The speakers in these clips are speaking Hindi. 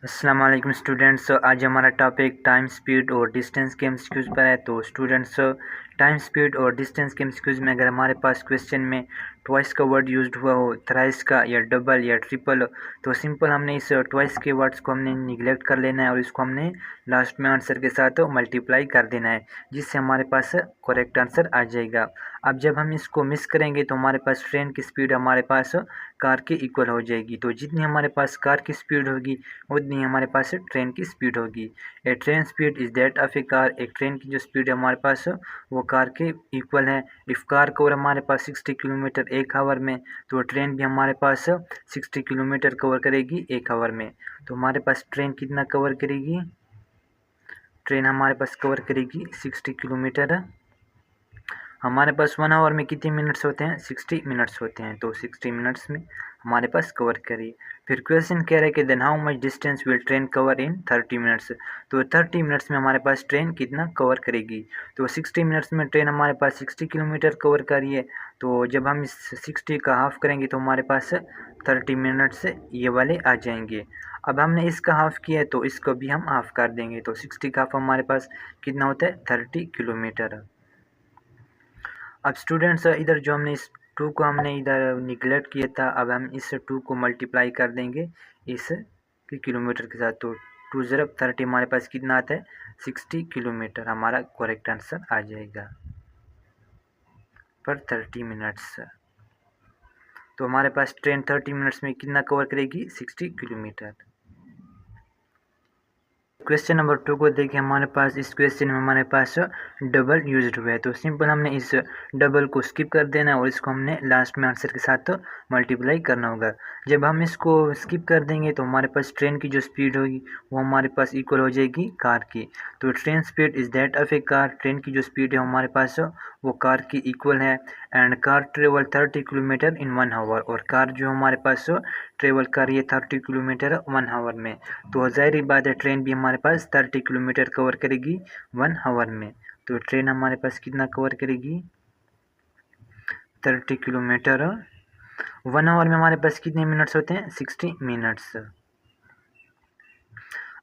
अस्सलाम वालेकुम स्टूडेंट्स। आज हमारा टॉपिक टाइम स्पीड और डिस्टेंस के एमसीक्यूज़ पर है। तो स्टूडेंट्स, टाइम स्पीड और डिस्टेंस के एमसीक्यूज़ में अगर हमारे पास क्वेश्चन में ट्वाइस का वर्ड यूज्ड हुआ हो, थ्राइस का या डबल या ट्रिपल, तो सिंपल हमने इस ट्वाइस के वर्ड्स को हमने निगलेक्ट कर लेना है और इसको हमने लास्ट में आंसर के साथ मल्टीप्लाई कर देना है, जिससे हमारे पास करेक्ट आंसर आ जाएगा। अब जब हम इसको मिस करेंगे तो हमारे पास ट्रेन की स्पीड हमारे पास कार के इक्वल हो जाएगी। तो जितनी हमारे पास कार की स्पीड होगी उतनी हमारे पास ट्रेन की स्पीड होगी। A train speed is that of a car. एक ट्रेन की जो स्पीड है हमारे पास वो कार के इक्वल है। इफ़ कार कवर हमारे पास 60 किलोमीटर एक आवर में, तो ट्रेन भी हमारे पास 60 किलोमीटर कवर करेगी एक आवर में। तो हमारे पास ट्रेन कितना कवर करेगी? ट्रेन हमारे पास कवर करेगी 60 किलोमीटर। हमारे पास 1 आवर में कितने मिनट्स होते हैं? 60 मिनट्स होते हैं। तो 60 मिनट्स में हमारे पास कवर करिए। फिर क्वेश्चन कह रहा है कि then how much distance will train cover in 30 minutes. तो 30 मिनट्स में हमारे पास ट्रेन कितना कवर करेगी? तो 60 मिनट्स में ट्रेन हमारे पास 60 किलोमीटर कवर करी है। तो जब हम इस 60 का हाफ करेंगे तो हमारे पास 30 मिनट्स ये वाले आ जाएंगे। अब हमने इसका हाफ किया है तो इसको भी हम हाफ कर देंगे। तो 60 का हाफ हमारे पास कितना होता है? 30 किलोमीटर। अब स्टूडेंट्स, इधर जो हमने इस 2 को हमने इधर निगलेक्ट किया था, अब हम इस 2 को मल्टीप्लाई कर देंगे इस किलोमीटर के साथ। तो 2 ज़रब 30 हमारे पास कितना आता है? 60 किलोमीटर हमारा करेक्ट आंसर आ जाएगा पर 30 मिनट्स। तो हमारे पास ट्रेन 30 मिनट्स में कितना कवर करेगी? 60 किलोमीटर। क्वेश्चन नंबर 2 को देखिए। हमारे पास इस क्वेश्चन में हमारे पास डबल यूज्ड हुआ है। तो सिंपल हमने इस डबल को स्किप कर देना है और इसको हमने लास्ट में आंसर के साथ मल्टीप्लाई करना होगा। जब हम इसको स्किप कर देंगे तो हमारे पास ट्रेन की जो स्पीड होगी वो हमारे पास इक्वल हो जाएगी कार की। तो train speed is that of a car. Train की जो स्पीड है हमारे पास वो कार की इक्वल है। And car travel 30 kilometre in 1 hour. और कार जो हमारे पास ट्रेवल कर रही है 30 किलोमीटर 1 आवर में। तो ज़ाहिर बात है ट्रेन भी हमारे पास 30 किलोमीटर कवर करेगी 1 आवर में। तो ट्रेन हमारे पास कितना कवर करेगी? 30 किलोमीटर 1 आवर में। हमारे पास कितने मिनट्स होते हैं? 60 मिनट्स।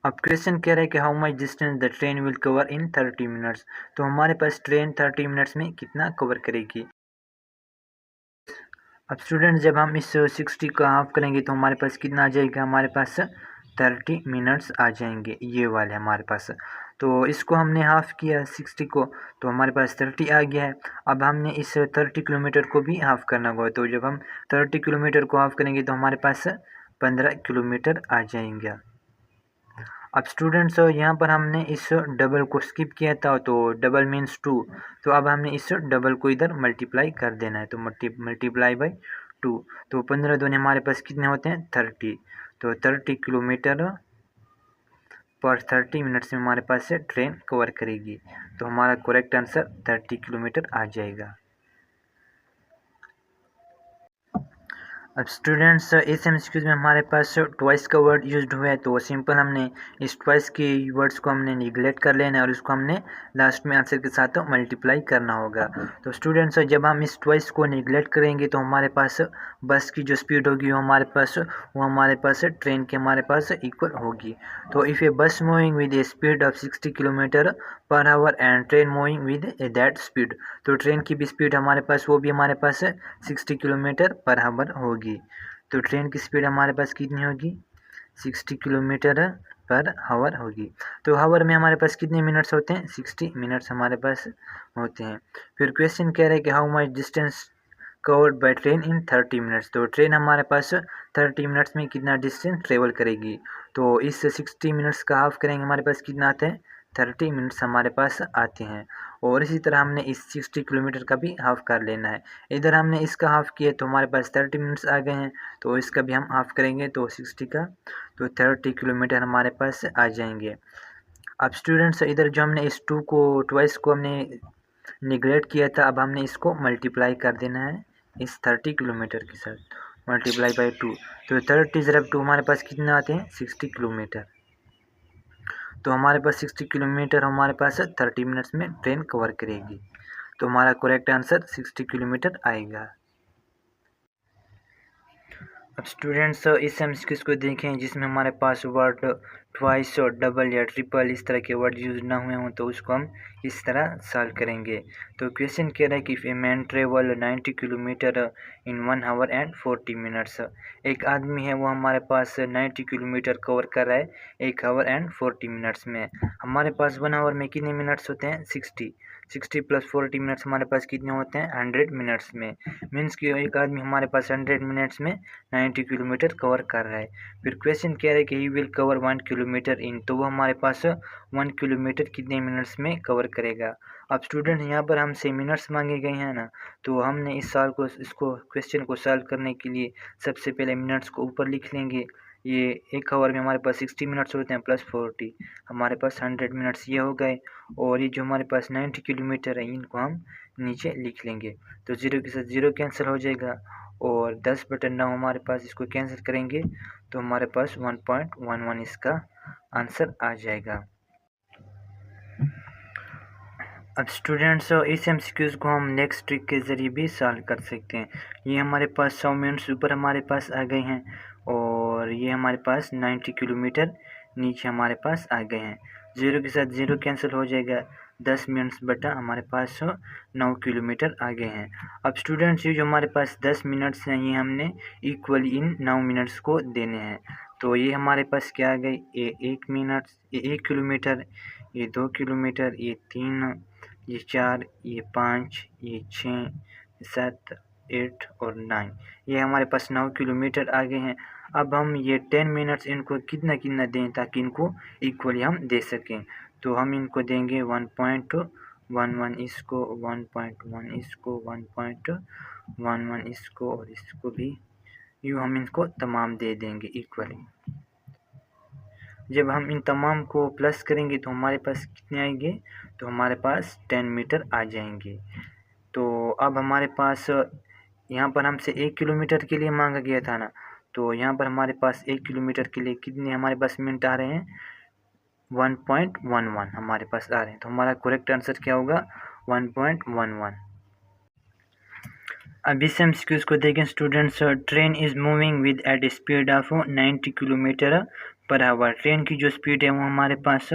अब क्वेश्चन कह रहा है कि how much distance the train will cover in 30 minutes. तो हमारे पास ट्रेन 30 मिनट्स में कितना कवर करेगी? अब स्टूडेंट, जब हम इस 60 का हाफ करेंगे तो हमारे पास कितना आ जाएगा? हमारे पास 30 मिनट्स आ जाएंगे, ये वाले हमारे पास। तो इसको हमने हाफ किया 60 को, तो हमारे पास 30 आ गया है। अब हमने इस 30 किलोमीटर को भी हाफ करना होगा। तो जब हम 30 किलोमीटर को हाफ करेंगे तो हमारे पास 15 किलोमीटर आ जाएंगे। अब स्टूडेंट्स, यहाँ पर हमने इस डबल को स्किप किया था, तो डबल मीन्स 2। तो अब हमने इस डबल को इधर मल्टीप्लाई कर देना है। तो मल्टीप्लाई बाई 2। तो 15 दूनी हमारे पास कितने होते हैं? 30। तो 30 किलोमीटर पर 30 मिनट्स में हमारे पास से ट्रेन कवर करेगी। तो हमारा करेक्ट आंसर 30 किलोमीटर आ जाएगा। अब स्टूडेंट्स, इस एमसीक्यूज में हमारे पास ट्वाइस का वर्ड यूज्ड हुआ है। तो सिंपल हमने इस ट्वाइस के वर्ड्स को हमने निगलेक्ट कर लेना है और इसको हमने लास्ट में आंसर के साथ मल्टीप्लाई करना होगा। तो स्टूडेंट्स, जब हम इस ट्वाइस को निगलेक्ट करेंगे तो हमारे पास बस की जो स्पीड होगी वो हमारे पास ट्रेन के हमारे पास इक्वल होगी। तो इफ़ ए बस moving with A speed of 60 kilometre per our and train moving with that speed. तो ट्रेन की भी स्पीड हमारे पास वो भी हमारे पास 60 किलोमीटर पर आवर होगी। तो ट्रेन की स्पीड हमारे पास कितनी होगी? 60 किलोमीटर पर आवर होगी। तो आवर में हमारे पास कितने मिनट्स होते हैं? 60 मिनट्स हमारे पास होते हैं। फिर क्वेश्चन कह रहा है कि how much distance covered by train in 30 minutes. तो ट्रेन हमारे पास 30 मिनट्स में कितना डिस्टेंस ट्रेवल करेगी? तो इस 60 मिनट्स का हाफ करेंगे हमारे पास कितना आता है? 30 मिनट्स हमारे पास आते हैं। और इसी तरह हमने इस 60 किलोमीटर का भी हाफ कर लेना है। इधर हमने इसका हाफ किया तो हमारे पास 30 मिनट्स आ गए हैं। तो इसका भी हम हाफ करेंगे तो 60 का, तो 30 किलोमीटर हमारे पास आ जाएंगे। अब स्टूडेंट्स, इधर जो हमने इस 2 को ट्वाइस को हमने निगलेक्ट किया था, अब हमने इसको मल्टीप्लाई कर देना है इस 30 किलोमीटर के साथ। Multiply by 2। तो 30 ज़रब 2 हमारे पास कितने आते हैं? 60 किलोमीटर। तो हमारे पास 60 किलोमीटर हमारे पास 30 मिनट्स में ट्रेन कवर करेगी। तो हमारा करेक्ट आंसर 60 किलोमीटर आएगा। अब स्टूडेंट्स इस एमसीक्यूज को देखें जिसमें हमारे पास वर्ड ट्वाइस और डबल या ट्रिपल इस तरह के वर्ड यूज ना हुए हों तो उसको हम इस तरह सॉल्व करेंगे। तो क्वेश्चन कह रहा है कि if a man travel 90 kilometre in 1 our and 40 minutes. एक आदमी है वो हमारे पास 90 किलोमीटर कवर कर रहा है 1 आवर एंड 40 मिनट्स में। हमारे पास 1 आवर में कितने मिनट्स होते हैं 60 प्लस 40 मिनट्स हमारे पास कितने होते हैं 100 मिनट्स में। मीन्स कि एक आदमी हमारे पास 100 मिनट्स में 90 किलोमीटर कवर कर रहा है। फिर क्वेश्चन कह रहा है कि ही विल कवर 1 किलोमीटर इन, तो वो हमारे पास 1 किलोमीटर कितने मिनट्स में कवर करेगा। अब स्टूडेंट यहाँ पर हमसे मिनट्स मांगे गए हैं ना, तो हमने इसको क्वेश्चन को सॉल्व करने के लिए सबसे पहले मिनट्स को ऊपर लिख लेंगे। ये 1 आवर में हमारे पास 60 मिनट्स होते हैं प्लस 40 हमारे पास 100 मिनट्स ये हो गए। और ये जो हमारे पास 90 किलोमीटर है इनको हम नीचे लिख लेंगे। तो 0 के साथ 0 कैंसिल हो जाएगा और 10/9 हमारे पास इसको कैंसिल करेंगे तो हमारे पास 1.11 इसका आंसर आ जाएगा। अब स्टूडेंट्स इस एमसीक्यूज को हम नेक्स्ट ट्रिक के ज़रिए भी सॉल्व कर सकते हैं। ये हमारे पास 100 मिनट्स ऊपर हमारे पास आ गए हैं और ये हमारे पास 90 किलोमीटर नीचे हमारे पास आ गए हैं। 0 के साथ 0 कैंसिल हो जाएगा, 10 मिनट्स बटा हमारे पास 9 किलोमीटर आ गए हैं। अब स्टूडेंट्स ये जो हमारे पास 10 मिनट्स हैं ये हमने इक्वली इन 9 मिनट्स को देने हैं। तो ये हमारे पास क्या आ गए, ये 1 मिनट, ये 1 किलोमीटर, ये 2 किलोमीटर, ये 3, ये 4, ये 5, ये 6, 7, 8 और 9, ये हमारे पास 9 किलोमीटर आ गए हैं। अब हम ये 10 मिनट्स इनको कितना कितना दें ताकि इनको इक्वली हम दे सकें। तो हम इनको देंगे 1.11 इसको, 1.1 इसको, 1.11 इसको और इसको भी, यूँ हम इनको तमाम दे देंगे इक्वली। जब हम इन तमाम को प्लस करेंगे तो हमारे पास कितने आएंगे, तो हमारे पास 10 मीटर आ जाएंगे। तो अब हमारे पास यहाँ पर हमसे 1 किलोमीटर के लिए मांगा गया था ना, तो यहाँ पर हमारे पास 1 किलोमीटर के लिए कितने हमारे पास मिनट आ रहे हैं, 1.11 हमारे पास आ रहे हैं। तो हमारा करेक्ट आंसर क्या होगा, 1.11। अब इस एमसीक्यूज को देखें students, train is moving with at speed of 90 kilometre per hour. Train की जो स्पीड है वो हमारे पास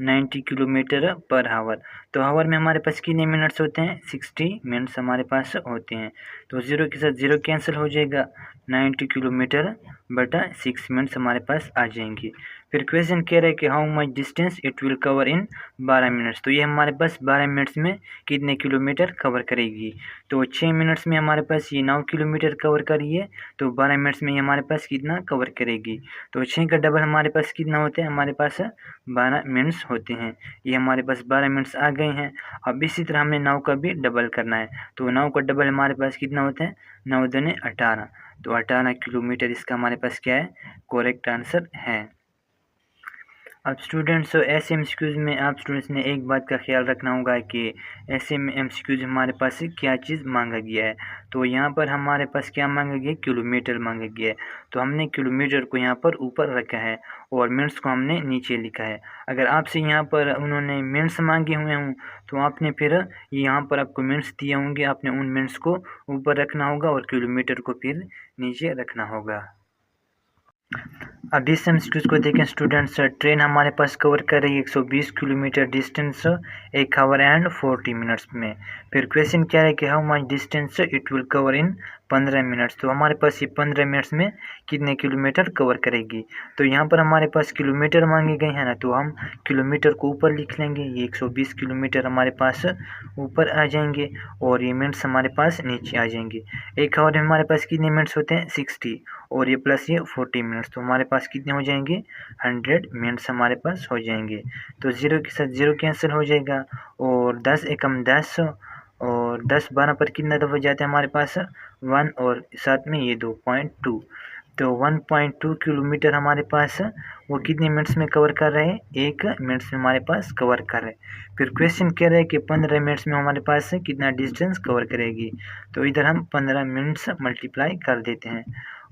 90 किलोमीटर पर आवर। तो आवर में हमारे पास कितने मिनट्स होते हैं, 60 मिनट्स हमारे पास होते हैं। तो 0 के साथ 0 कैंसिल हो जाएगा, 90 किलोमीटर बटा 6 मिनट्स हमारे पास आ जाएंगे। फिर क्वेश्चन कह रहा है कि how much distance it will cover in 12 minutes. तो ये हमारे पास 12 मिनट्स में कितने किलोमीटर कवर करेगी। तो 6 मिनट्स में हमारे पास ये 9 किलोमीटर कवर करिए, तो 12 मिनट्स में ये हमारे पास कितना कवर करेगी। तो 6 का डबल हमारे पास कितना होता है, हमारे पास 12 मिनट्स होते हैं। ये हमारे पास 12 मिनट्स आ गए हैं। अब इसी तरह हमने 9 का भी डबल करना है। तो 9 का डबल हमारे पास कितना होता है, 9 दूने 18। तो 18 किलोमीटर इसका हमारे पास क्या है, करेक्ट आंसर है। अब स्टूडेंट्स ऐसे एमसीक्यूज़ में आप स्टूडेंट्स ने एक बात का ख्याल रखना होगा कि ऐसे में एमसीक्यूज़ हमारे पास से क्या चीज़ मांगा गया है। तो यहाँ पर हमारे पास क्या मांगा गया है, किलोमीटर मांगा गया है। तो हमने किलोमीटर को यहाँ पर ऊपर रखा है और मिनट्स को हमने नीचे लिखा है। अगर आपसे यहाँ पर उन्होंने मिनट्स मांगे हुए हों तो आपने फिर यहाँ पर आपको मिनट्स दिए होंगे, आपने उन मिनट्स को ऊपर रखना होगा और किलोमीटर को फिर नीचे रखना होगा। अब इस एमसीक्यूज़ को देखें स्टूडेंट्स, ट्रेन हमारे पास कवर कर रही है 120 kilometre distance 1 our and 40 minutes में। फिर क्वेश्चन क्या है कि how much distance it will cover in 15 minutes. तो हमारे पास ये 15 मिनट्स में कितने किलोमीटर कवर करेगी। तो यहाँ पर हमारे पास किलोमीटर मांगे गए हैं ना, तो हम किलोमीटर को ऊपर लिख लेंगे। ये 120 किलोमीटर हमारे पास ऊपर आ जाएंगे और ये मिनट्स हमारे पास नीचे आ जाएंगे। 1 आवर में हमारे पास कितने मिनट्स होते हैं, 60 और ये प्लस ये 40 मिनट्स, तो हमारे पास कितने हो जाएंगे, 100 मिनट्स हमारे पास हो जाएंगे। तो 0 के साथ 0 कैंसिल हो जाएगा और 10 एकम 10 और 10 12 पर कितना दफ़ा जाते हैं हमारे पास 1 और साथ में ये 2.2। तो 1.2 किलोमीटर हमारे पास वो कितने मिनट्स में कवर कर रहे हैं, 1 मिनट्स में हमारे पास कवर कर रहे हैं। फिर क्वेश्चन कह रहे हैं कि 15 मिनट्स में हमारे पास कितना डिस्टेंस कवर करेगी। तो इधर हम 15 मिनट्स मल्टीप्लाई कर देते हैं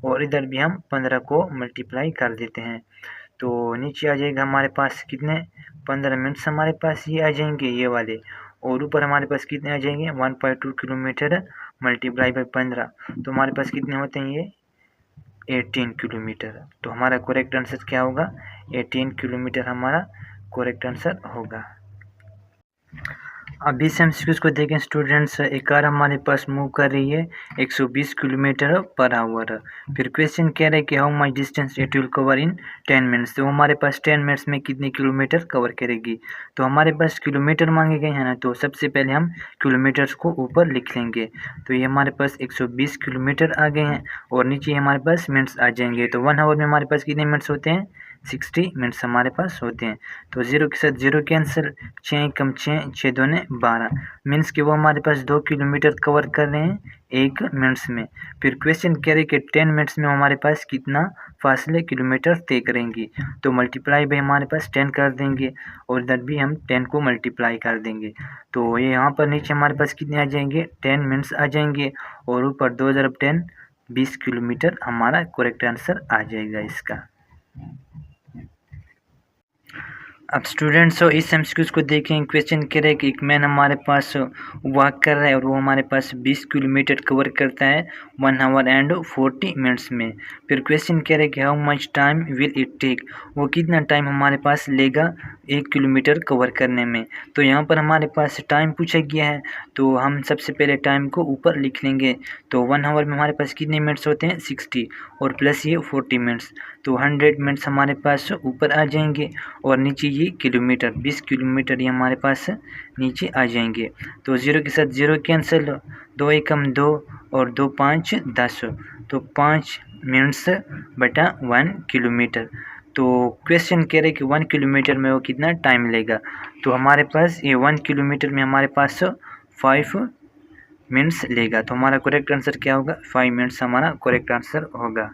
और इधर भी हम 15 को मल्टीप्लाई कर देते हैं। तो नीचे आ जाएगा हमारे पास कितने, 15 मिनट्स हमारे पास ये आ जाएंगे ये वाले, और ऊपर हमारे पास कितने आ जाएंगे, 1.2 किलोमीटर मल्टीप्लाई बाई 15। तो हमारे पास कितने होते हैं, ये 18 किलोमीटर। तो हमारा करेक्ट आंसर क्या होगा? 18 किलोमीटर हमारा करेक्ट आंसर होगा। अब इस एमसीक्यूज को देखें स्टूडेंट्स। एक कार हमारे पास मूव कर रही है 120 किलोमीटर पर आवर। फिर क्वेश्चन कह रहा है कि how much distance it will cover in 10 minutes. तो हमारे पास 10 मिनट्स में कितने किलोमीटर कवर करेगी। तो हमारे पास किलोमीटर मांगे गए हैं ना, तो सबसे पहले हम किलोमीटर्स को ऊपर लिख लेंगे। तो ये हमारे पास 120 किलोमीटर आ गए हैं और नीचे हमारे पास मिनट्स आ जाएंगे। तो 1 आवर में हमारे पास कितने मिनट्स होते हैं? 60 मिनट्स हमारे पास होते हैं। तो 0 के साथ 0 कैंसिल, 6 कम 6, 6 दूने 12, मीन्स कि वो हमारे पास 2 किलोमीटर कवर कर रहे हैं 1 मिनट्स में। फिर क्वेश्चन कह रहे कि 10 मिनट्स में हमारे पास कितना फासले किलोमीटर तय करेंगी। तो मल्टीप्लाई भी हमारे पास 10 कर देंगे और इधर भी हम 10 को मल्टीप्लाई कर देंगे। तो ये यहाँ पर नीचे हमारे पास कितने आ जाएंगे? 10 मिनट्स आ जाएंगे और ऊपर 2 × 10 20 किलोमीटर हमारा करेक्ट आंसर आ जाएगा इसका। अब स्टूडेंट्स इस एमसीक्यूज को देखें। क्वेश्चन कह रहा है कि एक मैन हमारे पास वॉक कर रहा है और वो हमारे पास 20 किलोमीटर कवर करता है 1 आवर एंड 40 मिनट्स में। फिर क्वेश्चन कह रहा है कि how much time will it take. वो कितना टाइम हमारे पास लेगा 1 किलोमीटर कवर करने में। तो यहाँ पर हमारे पास टाइम पूछा गया है, तो हम सबसे पहले टाइम को ऊपर लिख लेंगे। तो 1 आवर में हमारे पास कितने मिनट्स होते हैं? 60 और प्लस ये 40 मिनट्स, तो 100 मिनट्स हमारे पास ऊपर आ जाएंगे और नीचे ये किलोमीटर 20 किलोमीटर ये हमारे पास नीचे आ जाएंगे। तो 0 के साथ 0 कैंसिल, 2 × 1 = 2 और 2 × 5 = 10, तो 5 मिनट्स बटा 1 किलोमीटर। तो क्वेश्चन कह रहे कि 1 किलोमीटर में वो कितना टाइम लेगा। तो हमारे पास ये 1 किलोमीटर में हमारे पास 5 मिनट्स लेगा। तो हमारा करेक्ट आंसर क्या होगा? 5 मिनट्स हमारा करेक्ट आंसर होगा।